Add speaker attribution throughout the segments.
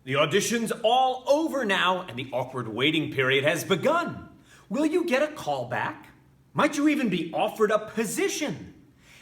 Speaker 1: The audition's all over now, and the awkward waiting period has begun. Will you get a call back? Might you even be offered a position?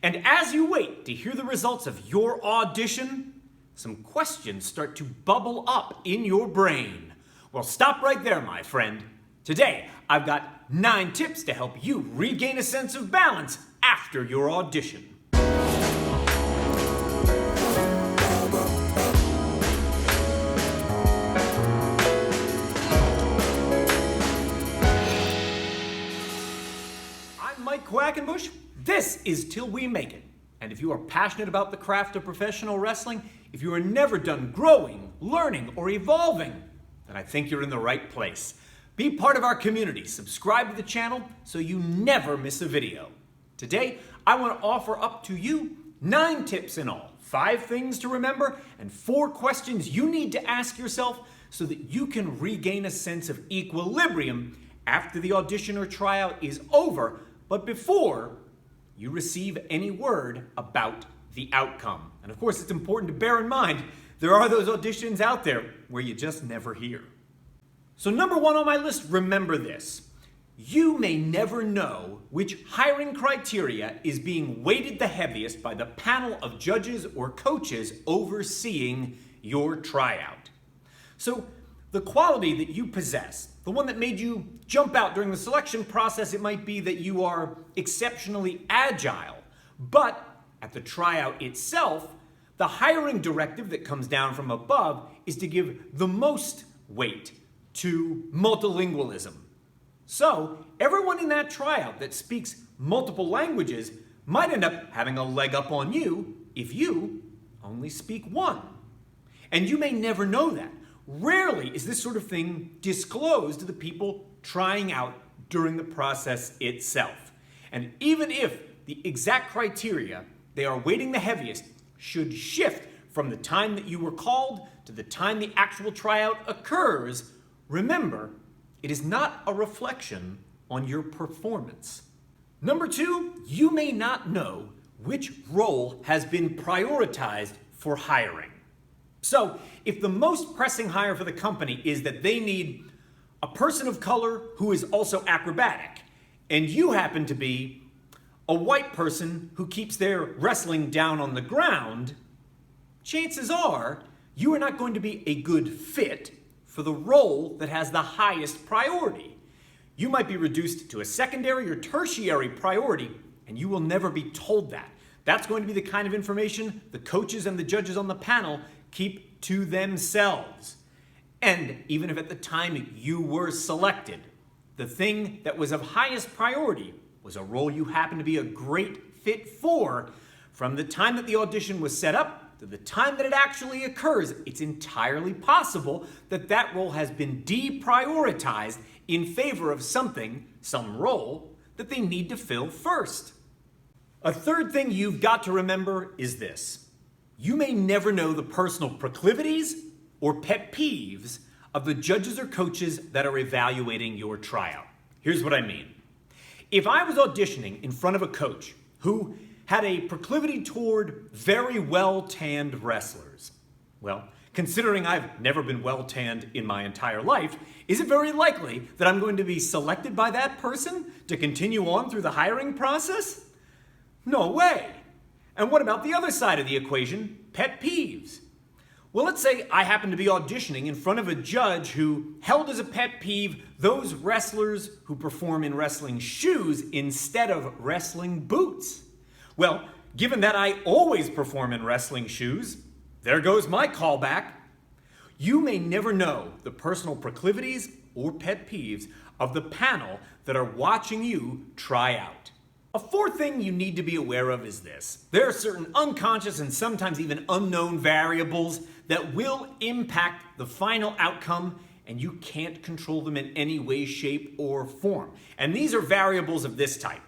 Speaker 1: And as you wait to hear the results of your audition, some questions start to bubble up in your brain. Well, stop right there, my friend. Today, I've got 9 tips to help you regain a sense of balance after your audition. Quackenbush, this is Till We Make It. And if you are passionate about the craft of professional wrestling, if you are never done growing, learning, or evolving, then I think you're in the right place. Be part of our community, subscribe to the channel so you never miss a video. Today, I want to offer up to you 9 tips in all, 5 things to remember, and 4 questions you need to ask yourself so that you can regain a sense of equilibrium after the audition or tryout is over, but before you receive any word about the outcome. And of course, it's important to bear in mind, there are those auditions out there where you just never hear. So number 1 on my list, remember this. You may never know which hiring criteria is being weighted the heaviest by the panel of judges or coaches overseeing your tryout. So the quality that you possess, the one that made you jump out during the selection process, it might be that you are exceptionally agile. But at the tryout itself, the hiring directive that comes down from above is to give the most weight to multilingualism. So everyone in that tryout that speaks multiple languages might end up having a leg up on you if you only speak one. And you may never know that. Rarely is this sort of thing disclosed to the people trying out during the process itself. And even if the exact criteria they are weighting the heaviest should shift from the time that you were called to the time the actual tryout occurs, remember, it is not a reflection on your performance. Number 2, you may not know which role has been prioritized for hiring. So, if the most pressing hire for the company is that they need a person of color who is also acrobatic, and you happen to be a white person who keeps their wrestling down on the ground, chances are you are not going to be a good fit for the role that has the highest priority. You might be reduced to a secondary or tertiary priority, and you will never be told that. That's going to be the kind of information the coaches and the judges on the panel keep to themselves. And even if at the time you were selected, the thing that was of highest priority was a role you happened to be a great fit for, from the time that the audition was set up to the time that it actually occurs, it's entirely possible that that role has been deprioritized in favor of some role that they need to fill first. A third thing you've got to remember is this. You may never know the personal proclivities or pet peeves of the judges or coaches that are evaluating your tryout. Here's what I mean. If I was auditioning in front of a coach who had a proclivity toward very well-tanned wrestlers, well, considering I've never been well-tanned in my entire life, is it very likely that I'm going to be selected by that person to continue on through the hiring process? No way. And what about the other side of the equation, pet peeves? Well, let's say I happen to be auditioning in front of a judge who held as a pet peeve those wrestlers who perform in wrestling shoes instead of wrestling boots. Well, given that I always perform in wrestling shoes, there goes my callback. You may never know the personal proclivities or pet peeves of the panel that are watching you try out. A fourth thing you need to be aware of is this. There are certain unconscious and sometimes even unknown variables that will impact the final outcome, and you can't control them in any way, shape, or form. And these are variables of this type.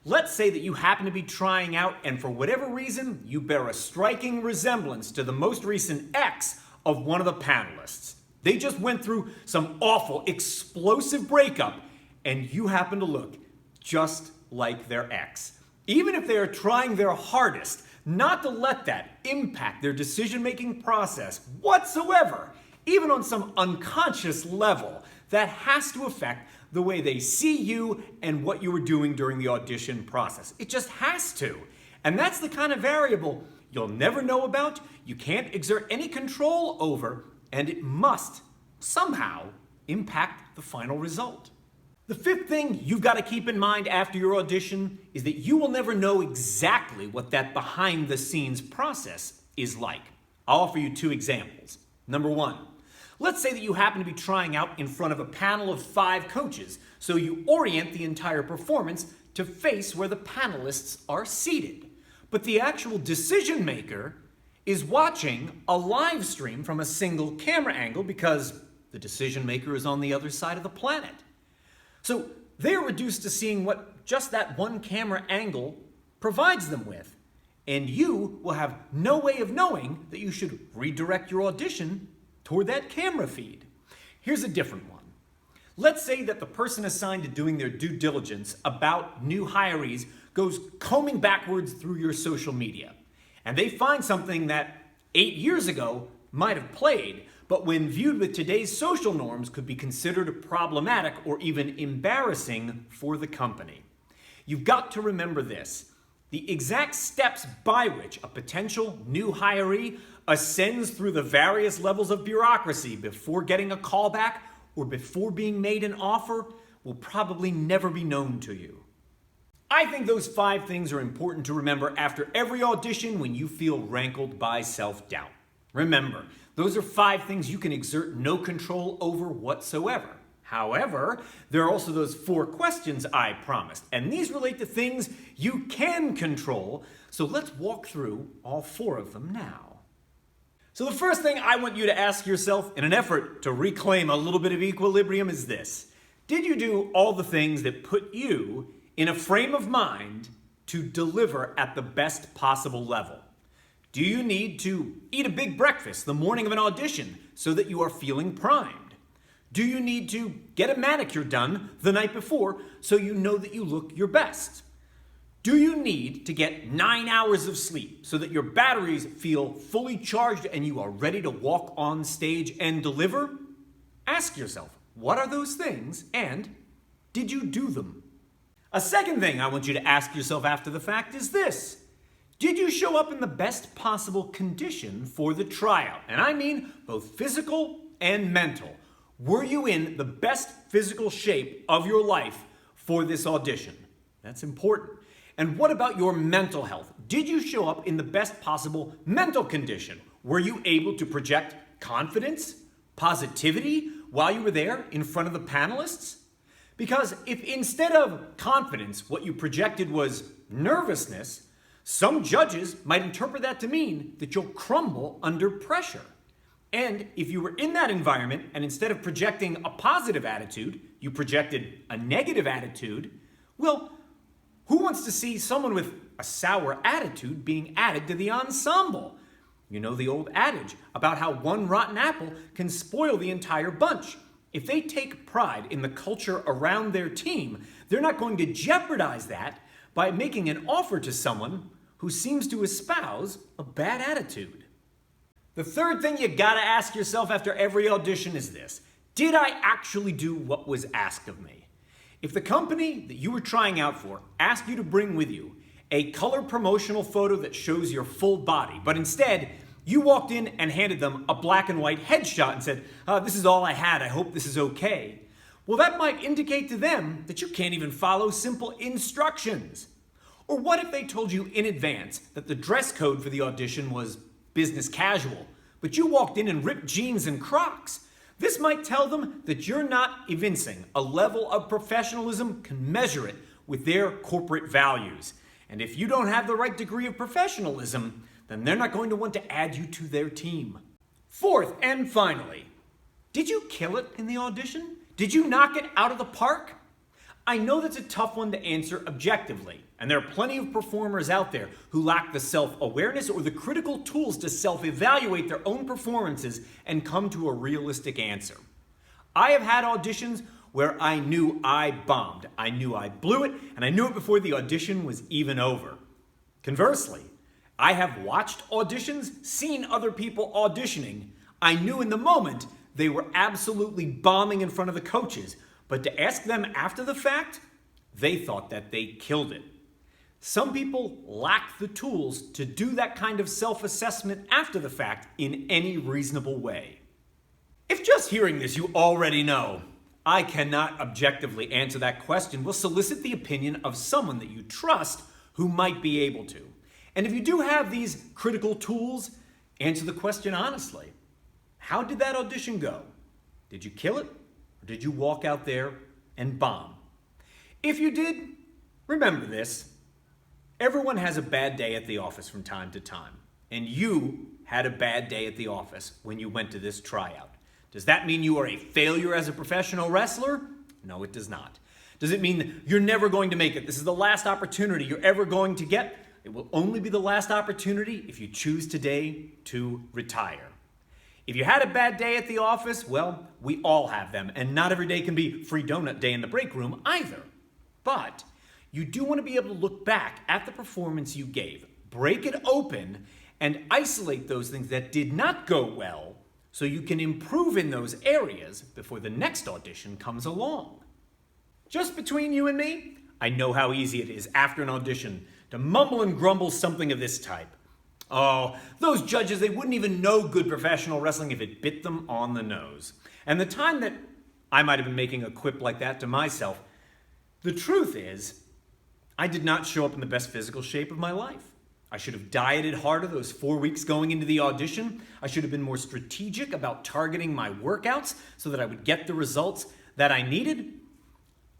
Speaker 1: Let's say that you happen to be trying out, and for whatever reason, you bear a striking resemblance to the most recent ex of one of the panelists. They just went through some awful, explosive breakup, and you happen to look just like their ex. Even if they are trying their hardest not to let that impact their decision-making process whatsoever, even on some unconscious level, that has to affect the way they see you and what you were doing during the audition process. It just has to. And that's the kind of variable you'll never know about, you can't exert any control over, and it must somehow impact the final result. The fifth thing you've got to keep in mind after your audition is that you will never know exactly what that behind-the-scenes process is like. I'll offer you two examples. Number one, let's say that you happen to be trying out in front of a panel of 5 coaches, so you orient the entire performance to face where the panelists are seated. But the actual decision maker is watching a live stream from a single camera angle because the decision maker is on the other side of the planet. So they're reduced to seeing what just that one camera angle provides them with. And you will have no way of knowing that you should redirect your audition toward that camera feed. Here's a different one. Let's say that the person assigned to doing their due diligence about new hirees goes combing backwards through your social media, and they find something that 8 years ago might have played, but when viewed with today's social norms could be considered problematic or even embarrassing for the company. You've got to remember this. The exact steps by which a potential new hiree ascends through the various levels of bureaucracy before getting a callback or before being made an offer will probably never be known to you. I think those 5 things are important to remember after every audition when you feel rankled by self-doubt. Remember, those are 5 things you can exert no control over whatsoever. However, there are also those 4 questions I promised, and these relate to things you can control, so let's walk through all 4 of them now. So the first thing I want you to ask yourself in an effort to reclaim a little bit of equilibrium is this. Did you do all the things that put you in a frame of mind to deliver at the best possible level? Do you need to eat a big breakfast the morning of an audition so that you are feeling primed? Do you need to get a manicure done the night before so you know that you look your best? Do you need to get 9 hours of sleep so that your batteries feel fully charged and you are ready to walk on stage and deliver? Ask yourself, what are those things and did you do them? A second thing I want you to ask yourself after the fact is this. Did you show up in the best possible condition for the tryout? And I mean both physical and mental. Were you in the best physical shape of your life for this audition? That's important. And what about your mental health? Did you show up in the best possible mental condition? Were you able to project confidence, positivity while you were there in front of the panelists? Because if instead of confidence, what you projected was nervousness, some judges might interpret that to mean that you'll crumble under pressure. And if you were in that environment and instead of projecting a positive attitude, you projected a negative attitude, well, who wants to see someone with a sour attitude being added to the ensemble? You know the old adage about how one rotten apple can spoil the entire bunch. If they take pride in the culture around their team, they're not going to jeopardize that by making an offer to someone who seems to espouse a bad attitude. The third thing you gotta ask yourself after every audition is this. Did I actually do what was asked of me? If the company that you were trying out for asked you to bring with you a color promotional photo that shows your full body, but instead you walked in and handed them a black and white headshot and said, this is all I had, I hope this is okay. Well, that might indicate to them that you can't even follow simple instructions. Or what if they told you in advance that the dress code for the audition was business casual, but you walked in ripped jeans and Crocs? This might tell them that you're not evincing a level of professionalism commensurate with their corporate values. And if you don't have the right degree of professionalism, then they're not going to want to add you to their team. Fourth and finally, did you kill it in the audition? Did you knock it out of the park? I know that's a tough one to answer objectively, and there are plenty of performers out there who lack the self-awareness or the critical tools to self-evaluate their own performances and come to a realistic answer. I have had auditions where I knew I bombed. I knew I blew it, and I knew it before the audition was even over. Conversely, I have watched auditions, seen other people auditioning. I knew in the moment they were absolutely bombing in front of the coaches, but to ask them after the fact, they thought that they killed it. Some people lack the tools to do that kind of self-assessment after the fact in any reasonable way. If just hearing this you already know, I cannot objectively answer that question, we'll solicit the opinion of someone that you trust who might be able to. And if you do have these critical tools, answer the question honestly. How did that audition go? Did you kill it, or did you walk out there and bomb? If you did, remember this. Everyone has a bad day at the office from time to time, and you had a bad day at the office when you went to this tryout. Does that mean you are a failure as a professional wrestler? No, it does not. Does it mean you're never going to make it? This is the last opportunity you're ever going to get? It will only be the last opportunity if you choose today to retire. If you had a bad day at the office, well, we all have them, and not every day can be free donut day in the break room either. But you do want to be able to look back at the performance you gave, break it open, and isolate those things that did not go well so you can improve in those areas before the next audition comes along. Just between you and me, I know how easy it is after an audition to mumble and grumble something of this type. Oh, those judges, they wouldn't even know good professional wrestling if it bit them on the nose. And the time that I might have been making a quip like that to myself, the truth is, I did not show up in the best physical shape of my life. I should have dieted harder those 4 weeks going into the audition. I should have been more strategic about targeting my workouts so that I would get the results that I needed.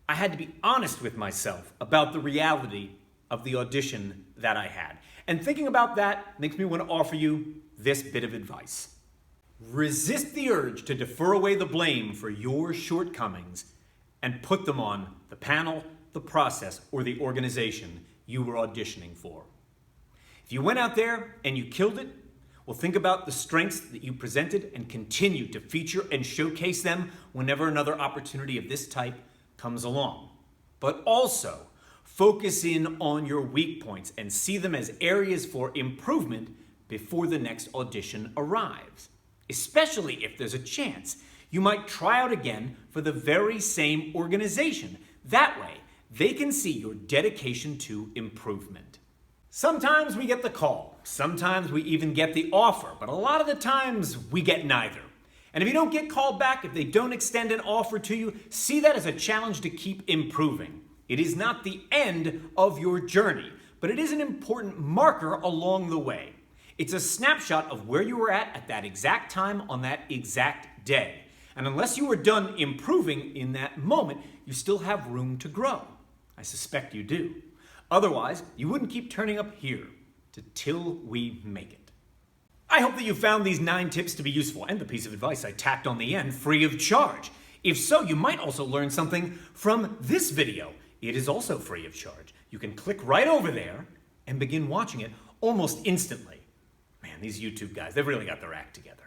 Speaker 1: I had to be honest with myself about the reality of the audition that I had. And thinking about that makes me want to offer you this bit of advice. Resist the urge to defer away the blame for your shortcomings and put them on the panel, the process, or the organization you were auditioning for. If you went out there and you killed it, well, think about the strengths that you presented and continue to feature and showcase them whenever another opportunity of this type comes along. But also, focus in on your weak points and see them as areas for improvement before the next audition arrives. Especially if there's a chance you might try out again for the very same organization. That way, they can see your dedication to improvement. Sometimes we get the call, sometimes we even get the offer, but a lot of the times we get neither. And if you don't get called back, if they don't extend an offer to you, see that as a challenge to keep improving. It is not the end of your journey, but it is an important marker along the way. It's a snapshot of where you were at that exact time on that exact day. And unless you are done improving in that moment, you still have room to grow. I suspect you do. Otherwise, you wouldn't keep turning up here till we make it. I hope that you found these 9 tips to be useful and the piece of advice I tacked on the end free of charge. If so, you might also learn something from this video. It is also free of charge. You can click right over there and begin watching it almost instantly. Man, these YouTube guys, they've really got their act together.